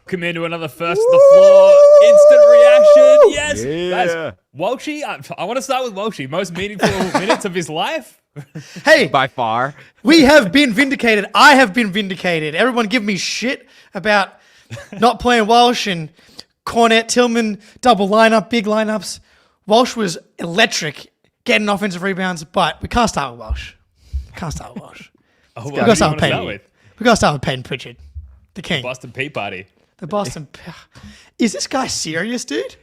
Welcome into another first to the floor. Instant reaction. Yes. Yeah. Guys, Walshy, I want to start with Walshy. Most meaningful minutes of his life. Hey, By far. we have been vindicated. I have been vindicated. Everyone give me shit about not playing Walsh and Cornet, Tilman, double lineup, big lineups. Walsh was electric, getting offensive rebounds, but we can't start with Walsh. Can't start with Walsh. Oh, We well, gotta who do start you with want to start Payton. with? We gotta start with Payton Pritchard, the king, Boston Pea Party. the Boston. Is this guy serious, dude?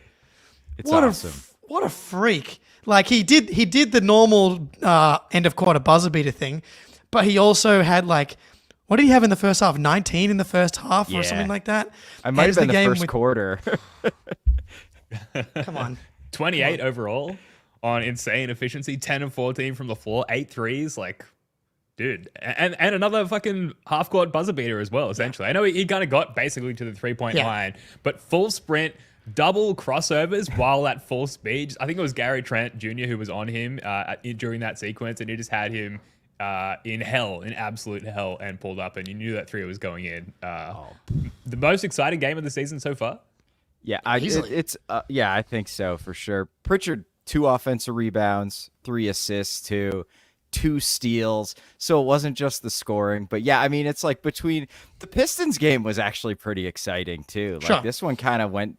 It's What awesome. what a freak! Like he did the normal end of quarter buzzer beater thing, but he also had like, what did he have in the first half? 19 in the first half or Yeah. something like that. I might have Ends been the game first with- quarter. Come on. 28 overall on insane efficiency. 10 and 14 from the floor. 8 threes. Like, dude. And another fucking half-court buzzer beater as well, essentially. I know he kind of got basically to the three-point Yeah. line, but full sprint, double crossovers while at full speed. I think it was Gary Trent Jr. who was on him during that sequence, and he just had him in absolute hell, and pulled up, and you knew that three was going in. The most exciting game of the season so far? Yeah, Easily. I think so for sure. Pritchard, 2 offensive rebounds, 3 assists, 2 steals. So it wasn't just the scoring, but yeah, I mean, it's like between the Pistons game was actually pretty exciting too. Like Sure. this one kind of went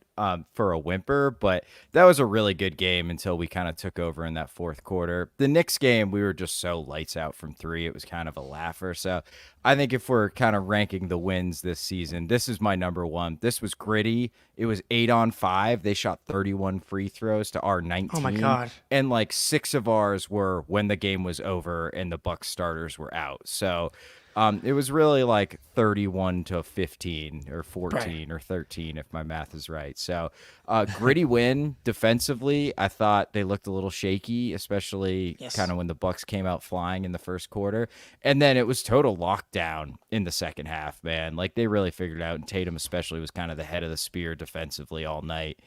for a whimper, but that was a really good game until we kind of took over in that fourth quarter. The Knicks game, we were just so lights out from 3. It was kind of a laugher. So I think if we're kind of ranking the wins this season, this is my number 1. This was gritty. It was 8 on 5. They shot 31 free throws to our 19. Oh my God. And like 6 of ours were when the game was over and the Bucks starters were out. So it was really like 31 to 15 or 14 or 13 if my math is right. So gritty win defensively. I thought they looked a little shaky, especially Yes. kind of when the Bucks came out flying in the first quarter. And then it was total lockdown in the second half, man. Like they really figured it out. And Tatum especially was kind of the head of the spear defensively all night.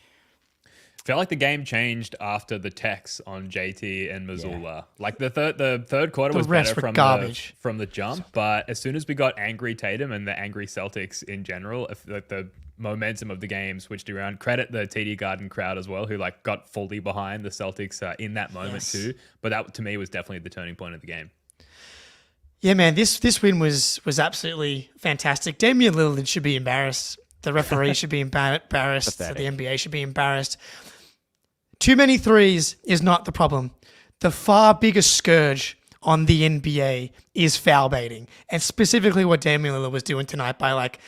Felt like the game changed after the techs on JT and Missoula. Like the third quarter The was rest better were garbage. from the jump, but as soon as we got angry Tatum and the angry Celtics in general, the momentum of the game switched around. Credit the TD Garden crowd as well, who like got fully behind the Celtics in that moment Yes. too. But that to me was definitely the turning point of the game. Yeah, man, this win was absolutely fantastic. Damian Lillard should be embarrassed. The referee should be embarrassed. The Pathetic. NBA should be embarrassed. Too many threes is not the problem. The far biggest scourge on the NBA is foul baiting, and specifically what Damian Lillard was doing tonight by like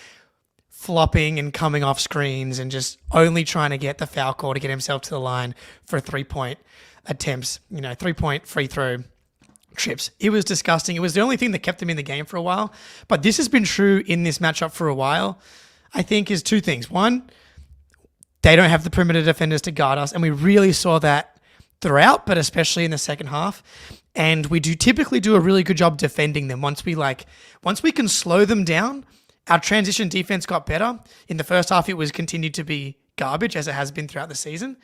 flopping and coming off screens and just only trying to get the foul call to get himself to the line for 3-point attempts, 3-point free throw trips. It was disgusting. It was the only thing that kept him in the game for a while. But this has been true in this matchup for a while. I think is 2 things. One, they don't have the perimeter defenders to guard us, and we really saw that throughout, but especially in the second half. And we typically do a really good job defending them. Once we can slow them down, our transition defense got better. In the first half, it was continued to be garbage, as it has been throughout the season.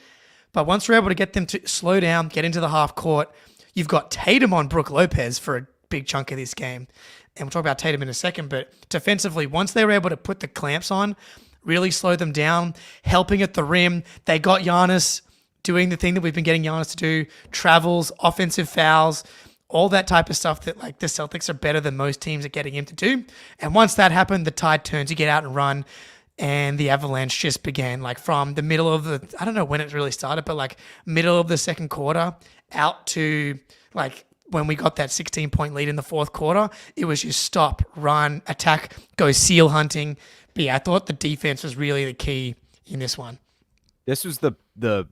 But once we're able to get them to slow down, get into the half court, you've got Tatum on Brook Lopez for a big chunk of this game. And we'll talk about Tatum in a second, but defensively, once they were able to put the clamps on, really slow them down, helping at the rim, they got Giannis doing the thing that we've been getting Giannis to do, travels, offensive fouls, all that type of stuff that like the Celtics are better than most teams at getting him to do. And once that happened, the tide turned to get out and run, and the avalanche just began like from the middle of I don't know when it really started, but like middle of the second quarter out to like when we got that 16-point lead in the fourth quarter. It was just stop, run, attack, go seal hunting. But yeah, I thought the defense was really the key in this one. This was the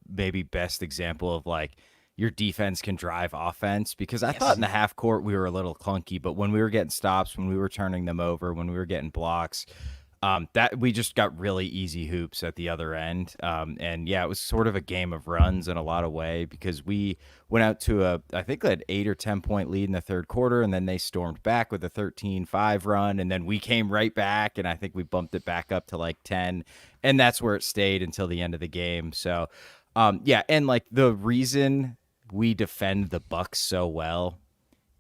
maybe best example of like your defense can drive offense, because I thought in the half court we were a little clunky, but when we were getting stops, when we were turning them over, when we were getting blocks, that we just got really easy hoops at the other end. And yeah, it was sort of a game of runs in a lot of way, because we went out to I think an 8 or 10 point lead in the third quarter, and then they stormed back with a 13-5 run, and then we came right back, and I think we bumped it back up to like 10, and that's where it stayed until the end of the game. So yeah, and like the reason we defend the Bucks so well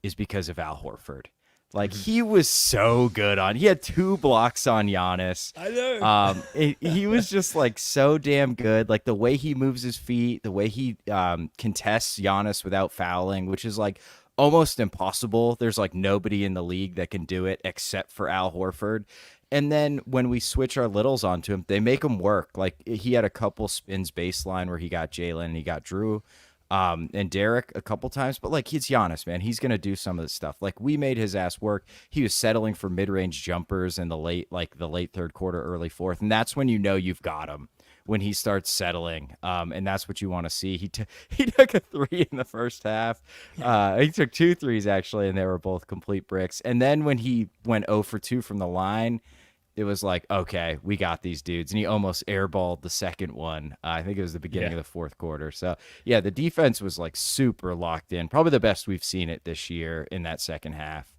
is because of Al Horford. Like, he was so good on. He had 2 blocks on Giannis. I know. He was just like so damn good. Like the way he moves his feet, the way he contests Giannis without fouling, which is like almost impossible. There's like nobody in the league that can do it except for Al Horford. And then when we switch our littles onto him, they make him work. Like he had a couple spins baseline where he got Jaylen and he got Drew. And Derek a couple times, but like he's Giannis, man. He's gonna do some of this stuff. Like we made his ass work. He was settling for mid-range jumpers in the late third quarter, early fourth, and that's when you know you've got him. When he starts settling, and that's what you want to see. He took a 3 in the first half. He took 2 threes actually, and they were both complete bricks. And then when he went 0 for 2 from the line, it was like, okay, we got these dudes. And he almost airballed the second one. I think it was the beginning of the fourth quarter. So, yeah, the defense was like super locked in. Probably the best we've seen it this year in that second half.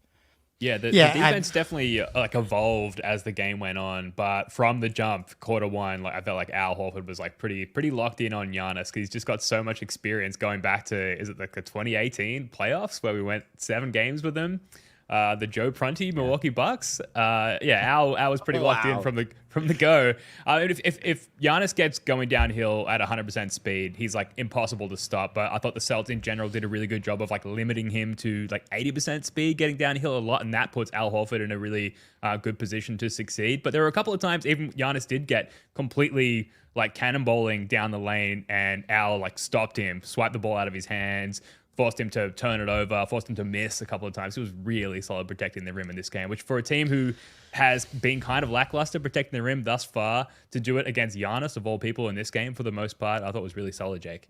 Yeah, the defense definitely like evolved as the game went on. But from the jump, quarter one, like I felt like Al Horford was like pretty locked in on Giannis because he's just got so much experience going back to, is it like the 2018 playoffs where we went 7 games with them? The Joe Prunty Milwaukee Bucks. Al was pretty locked in from the go. If Giannis gets going downhill at 100% speed, he's like impossible to stop. But I thought the Celtics in general did a really good job of like limiting him to like 80% speed, getting downhill a lot, and that puts Al Horford in a really good position to succeed. But there were a couple of times even Giannis did get completely like cannonballing down the lane, and Al like stopped him, swiped the ball out of his hands, forced him to turn it over, forced him to miss a couple of times. He was really solid protecting the rim in this game, which for a team who has been kind of lackluster protecting the rim thus far, to do it against Giannis of all people in this game for the most part, I thought was really solid, Jake.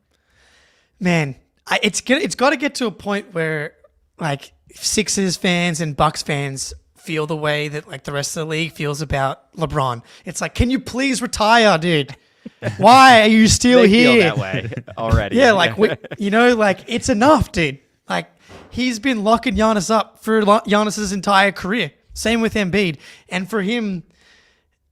Man, it's got to get to a point where like Sixers fans and Bucks fans feel the way that like the rest of the league feels about LeBron. It's like, can you please retire, dude? Why are you still They here? feel that way already. Yeah, like like it's enough, dude. Like he's been locking Giannis up for Giannis's entire career. Same with Embiid, and for him,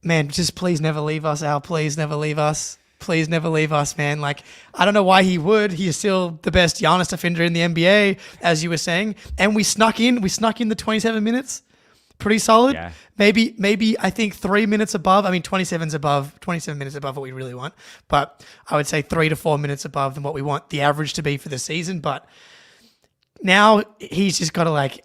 man, just please never leave us, Al. Please never leave us. Please never leave us, man. Like I don't know why he would. He's still the best Giannis defender in the NBA, as you were saying. And we snuck in the 27 minutes. Pretty solid. Yeah. Maybe I think 3 minutes above. I mean, 27 minutes above what we really want. But I would say 3 to 4 minutes above than what we want the average to be for the season. But now he's just got to like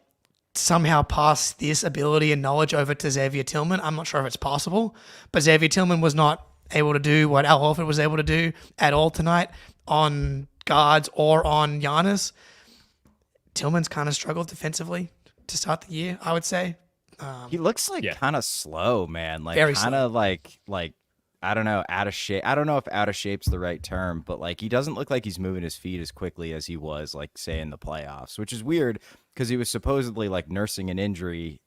somehow pass this ability and knowledge over to Xavier Tilman. I'm not sure if it's possible, but Xavier Tilman was not able to do what Al Horford was able to do at all tonight on guards or on Giannis. Tillman's kind of struggled defensively to start the year, I would say. He looks like kind of slow, man. Like kind of like I don't know, out of shape. I don't know if out of shape's the right term, but like he doesn't look like he's moving his feet as quickly as he was like say in the playoffs, which is weird because he was supposedly like nursing an injury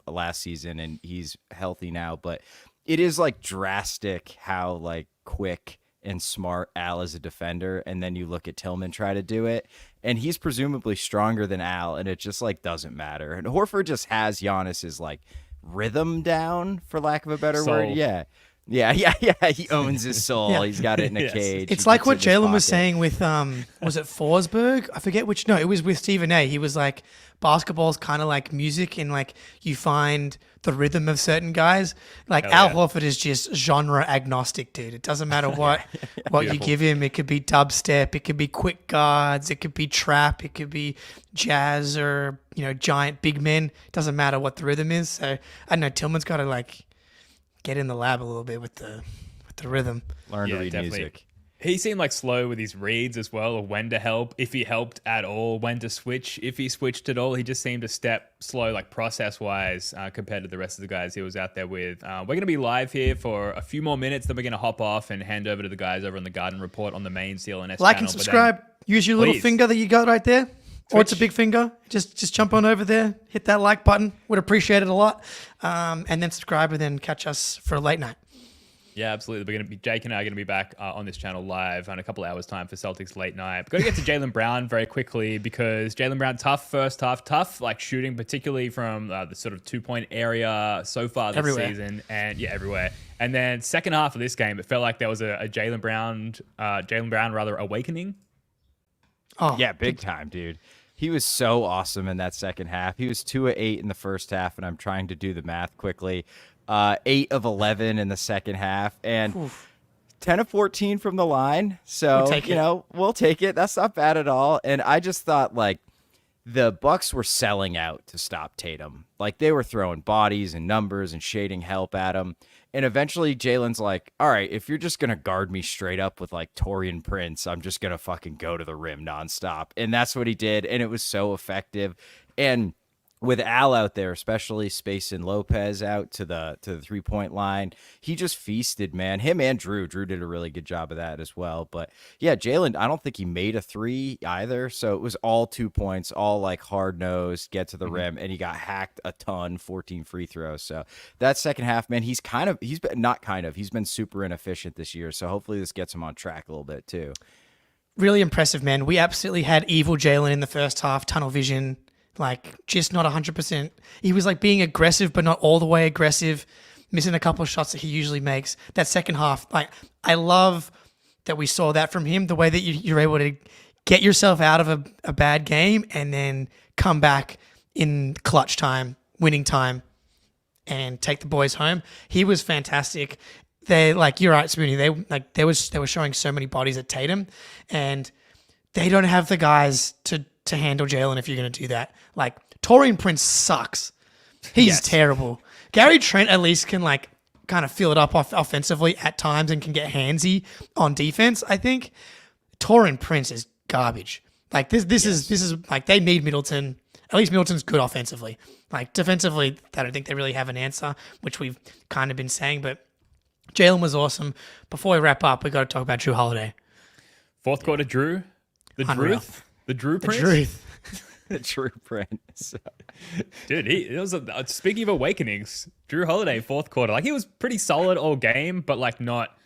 last season and he's healthy now, but it is like drastic how like quick and smart Al is a defender, and then you look at Tilman try to do it, and he's presumably stronger than Al, and it just like doesn't matter. And Horford just has Giannis's like rhythm down, for lack of a better word. Yeah. He owns his soul. Yeah. He's got it in a cage. It's like what Jaylen was saying with was it Forsberg? I forget which. No, it was with Stephen A. He was like, basketball's kind of like music, and like you find the rhythm of certain guys. Like Al Horford is just genre agnostic, dude. It doesn't matter what you give him. It could be dubstep, it could be quick guards, it could be trap, it could be jazz, or giant big men. It doesn't matter what the rhythm is. So I don't know. Tillman's got to like get in the lab a little bit with the rhythm. Learn to read music. He seemed like slow with his reads as well, or when to help, if he helped at all, when to switch, if he switched at all. He just seemed a step slow, like process-wise, compared to the rest of the guys he was out there with. We're going to be live here for a few more minutes, then we're going to hop off and hand over to the guys over on the Garden Report on the main CLNS channel. Like and subscribe. Use your little finger that you got right there. Twitch. Or it's a big finger. Just jump on over there, hit that like button. Would appreciate it a lot. And then subscribe, and then catch us for a late night. Yeah, absolutely. Jake and I are going to be back on this channel live in a couple of hours' time for Celtics late night. We've got to get to Jaylen Brown very quickly because Jaylen Brown, tough first half, tough like shooting, particularly from the sort of 2-point area so far this season, and everywhere. And then second half of this game, it felt like there was a Jaylen Brown awakening. Oh yeah, big time, dude. He was so awesome in that second half. He was 2 of 8 in the first half, and I'm trying to do the math quickly. 8 of 11 in the second half, and 10 of 14 from the line. So, we'll take it. That's not bad at all. And I just thought, like, the Bucks were selling out to stop Tatum. Like, they were throwing bodies and numbers and shading help at him. And eventually Jaylen's like, all right, if you're just going to guard me straight up with like Taurean Prince, I'm just going to fucking go to the rim nonstop. And that's what he did. And it was so effective. And with Al out there, especially spacing Lopez out to the 3-point line, he just feasted, man. Him and Drew. Drew did a really good job of that as well. But yeah, Jaylen, I don't think he made a 3 either. So it was all 2 points, all like hard nosed, get to the rim, and he got hacked a ton, 14 free throws. So that second half, man, he's been super inefficient this year. So hopefully this gets him on track a little bit too. Really impressive, man. We absolutely had evil Jaylen in the first half, tunnel vision. Like, just not 100%. He was like being aggressive, but not all the way aggressive, missing a couple of shots that he usually makes. That second half, like, I love that we saw that from him, the way that you're able to get yourself out of a bad game and then come back in clutch time, winning time, and take the boys home. He was fantastic. They, like, you're right, Spoony, they were showing so many bodies at Tatum, and they don't have the guys to handle Jaylen if you're going to do that. Like, Taurean Prince sucks. He's terrible. Gary Trent at least can, like, kind of fill it up offensively at times and can get handsy on defense, I think. Taurean Prince is garbage. Like, this is like, they need Middleton. At least Middleton's good offensively. Like, defensively, I don't think they really have an answer, which we've kind of been saying, but Jaylen was awesome. Before we wrap up, we got to talk about Jrue Holiday. Fourth quarter Drew. The Druth. The Drew Prince? The Druth. The Drew Prince. Dude, it was speaking of awakenings, Jrue Holiday, fourth quarter. Like, he was pretty solid all game, but like not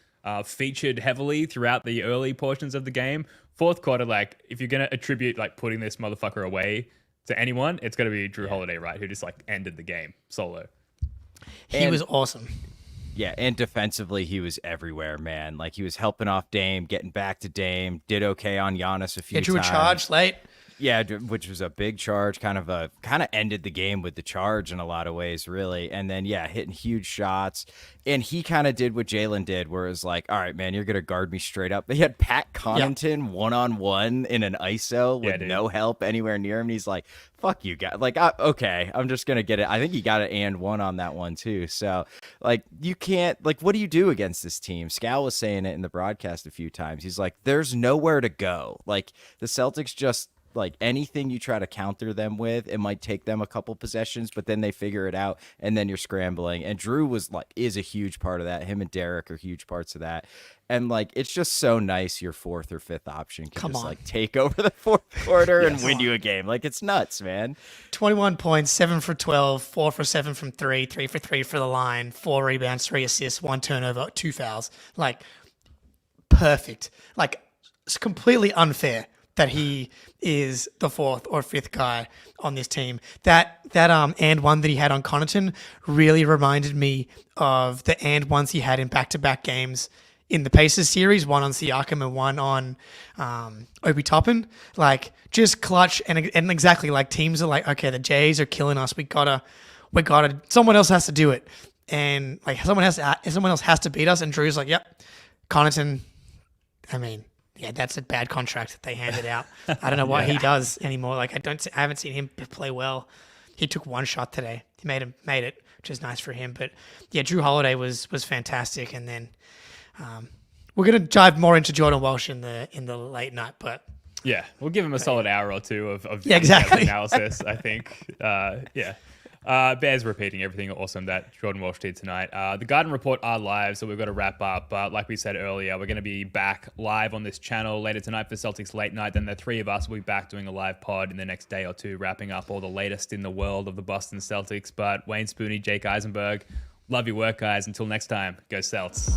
featured heavily throughout the early portions of the game. Fourth quarter, like, if you're going to attribute like putting this motherfucker away to anyone, it's going to be Jrue Holiday, right? Who just like ended the game solo. He was awesome. Yeah, and defensively, he was everywhere, man. Like, he was helping off Dame, getting back to Dame, did okay on Giannis a few times. Drew a charge late. Yeah, which was a big charge, kind of ended the game with the charge in a lot of ways, really. And then, yeah, hitting huge shots. And he kind of did what Jaylen did, where it was like, all right, man, you're going to guard me straight up. He had Pat Connaughton one-on-one in an ISO with no help anywhere near him. And he's like, fuck you guys. Like, okay, I'm just going to get it. I think he got an and one on that one, too. So, like, you can't, like, what do you do against this team? Scal was saying it in the broadcast a few times. He's like, there's nowhere to go. Like, the Celtics just, like, anything you try to counter them with, it might take them a couple possessions, but then they figure it out, and then you're scrambling. And Drew is a huge part of that. Him and Derek are huge parts of that. And, like, it's just so nice your fourth or fifth option can like take over the fourth quarter and win you a game. Like, it's nuts, man. 21 points, 7 for 12, 4 for 7 from 3, 3 for 3 for the line, 4 rebounds, 3 assists, 1 turnover, 2 fouls. Like, perfect. Like, it's completely unfair that he is the fourth or fifth guy on this team. That and one that he had on Connaughton really reminded me of the and ones he had in back-to-back games in the Pacers series, one on Siakam and one on Obi Toppin. Like, just clutch and exactly, like, teams are like, okay, the Jays are killing us. We gotta. Someone else has to do it, and like someone else has to beat us. And Drew's like, yep, Connaughton. I mean, yeah, that's a bad contract that they handed out. I don't know what he does anymore. Like, I haven't seen him play well. He took one shot today. He made it, which is nice for him. But yeah, Jrue Holiday was fantastic. And then we're gonna dive more into Jordan Walsh in the late night. But yeah, we'll give him a solid hour or two of exactly analysis. I think. Bears repeating everything awesome that Jordan Walsh did tonight. The Garden Report are live, so we've got to wrap up. But like we said earlier, we're going to be back live on this channel later tonight for Celtics Late Night. Then the three of us will be back doing a live pod in the next day or two, wrapping up all the latest in the world of the Boston Celtics. But Wayne Spooney, Jake Eisenberg, love your work, guys. Until next time, go Celts.